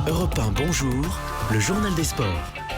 Europe 1, bonjour, le journal des sports.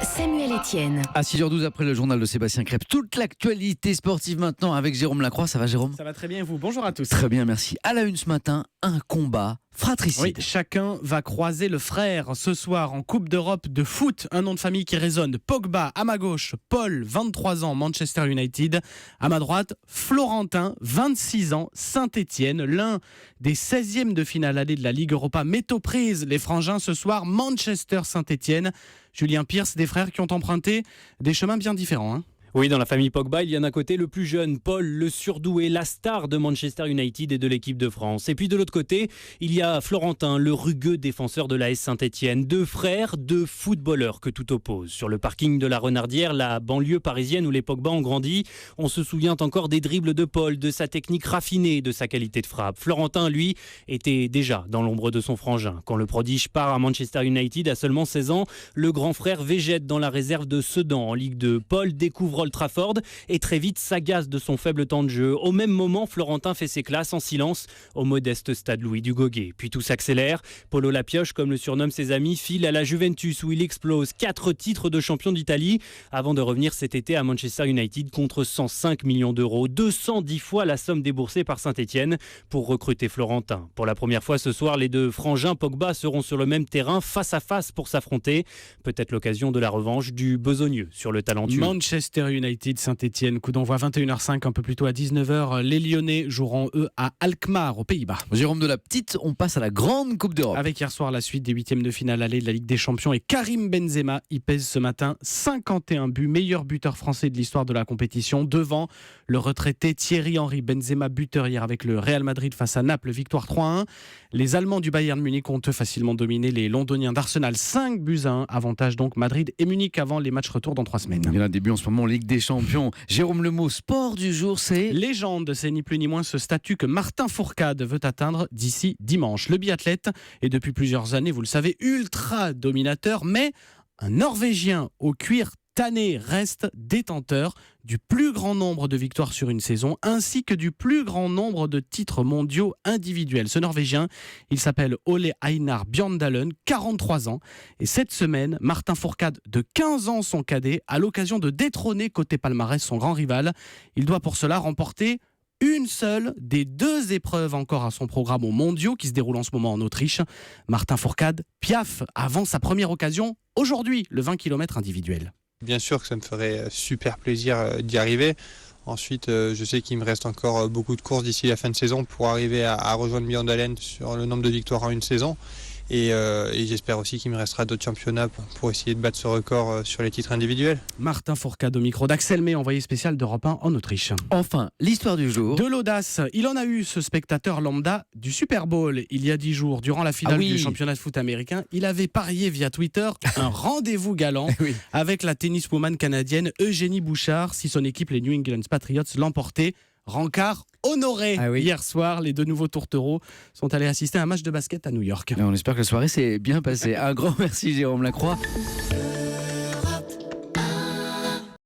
Samuel Etienne. À 6h12 après le journal de Sébastien Crêpe, toute l'actualité sportive maintenant avec Jérôme Lacroix. Ça va Jérôme ? Ça va très bien et vous ? Bonjour à tous. Très bien, merci. À la une ce matin, un combat fratricide. Oui, chacun va croiser le frère ce soir en Coupe d'Europe de foot. Un nom de famille qui résonne. Pogba à ma gauche, Paul, 23 ans, Manchester United. À ma droite, Florentin, 26 ans, Saint-Etienne. L'un des 16e de finale allée de la Ligue Europa met aux prises les frangins ce soir, Manchester Saint-Etienne. Julien Pierce, des frères qui ont emprunté des chemins bien différents. Oui, dans la famille Pogba, il y a d'un côté le plus jeune, Paul, le surdoué, la star de Manchester United et de l'équipe de France. Et puis de l'autre côté, il y a Florentin, le rugueux défenseur de l'AS Saint-Etienne. Deux frères, deux footballeurs que tout oppose. Sur le parking de la Renardière, la banlieue parisienne où les Pogba ont grandi, on se souvient encore des dribbles de Paul, de sa technique raffinée, de sa qualité de frappe. Florentin, lui, était déjà dans l'ombre de son frangin. Quand le prodige part à Manchester United à seulement 16 ans, le grand frère végète dans la réserve de Sedan en Ligue 2. Paul découvre Old Trafford et très vite s'agace de son faible temps de jeu. Au même moment, Florentin fait ses classes en silence au modeste stade Louis du Goguet. Puis tout s'accélère. Polo Lapioche, comme le surnomment ses amis, file à la Juventus où il explose 4 titres de champion d'Italie avant de revenir cet été à Manchester United contre 105 millions d'euros. 210 fois la somme déboursée par Saint-Etienne pour recruter Florentin. Pour la première fois ce soir, les deux frangins Pogba seront sur le même terrain face à face pour s'affronter. Peut-être l'occasion de la revanche du besogneux sur le talentueux. Manchester United Saint-Etienne, coup d'envoi 21h05, un peu plus tôt à 19h. Les Lyonnais joueront eux à Alkmaar aux Pays-Bas. Jérôme de la petite, on passe à la grande Coupe d'Europe. Avec hier soir la suite des 8e de finale allée de la Ligue des Champions et Karim Benzema, il pèse ce matin 51 buts, meilleur buteur français de l'histoire de la compétition, devant le retraité Thierry-Henry. Benzema buteur hier avec le Real Madrid face à Naples, victoire 3-1. Les Allemands du Bayern Munich ont eux facilement dominé les Londoniens d'Arsenal, 5-1, avantage donc Madrid et Munich avant les matchs retour dans 3 semaines. Il y a un début en ce moment en Ligue des Champions. Jérôme Lemot, sport du jour, c'est... Légende, c'est ni plus ni moins ce statut que Martin Fourcade veut atteindre d'ici dimanche. Le biathlète est depuis plusieurs années, vous le savez, ultra dominateur, mais un Norvégien au cuir tanné reste détenteur du plus grand nombre de victoires sur une saison, ainsi que du plus grand nombre de titres mondiaux individuels. Ce Norvégien, il s'appelle Ole Einar Bjørndalen, 43 ans. Et cette semaine, Martin Fourcade, de 15 ans, son cadet, a l'occasion de détrôner côté palmarès son grand rival. Il doit pour cela remporter une seule des 2 épreuves encore à son programme aux mondiaux qui se déroule en ce moment en Autriche. Martin Fourcade piaffe avant sa première occasion aujourd'hui, le 20 km individuel. Bien sûr que ça me ferait super plaisir d'y arriver. Ensuite, je sais qu'il me reste encore beaucoup de courses d'ici la fin de saison pour arriver à rejoindre Bjørndalen sur le nombre de victoires en une saison. Et j'espère aussi qu'il me restera d'autres championnats pour essayer de battre ce record sur les titres individuels. Martin Fourcade au micro d'Axel May, envoyé spécial d'Europe 1 en Autriche. Enfin, l'histoire du jour. De l'audace, il en a eu ce spectateur lambda du Super Bowl il y a 10 jours. Durant la finale du championnat de foot américain, il avait parié via Twitter un rendez-vous galant avec la tenniswoman canadienne Eugénie Bouchard si son équipe, les New England Patriots, l'emportait. Rencard honoré. Hier soir, les 2 nouveaux tourtereaux sont allés assister à un match de basket à New York. Et on espère que la soirée s'est bien passée. Un grand merci Jérôme Lacroix.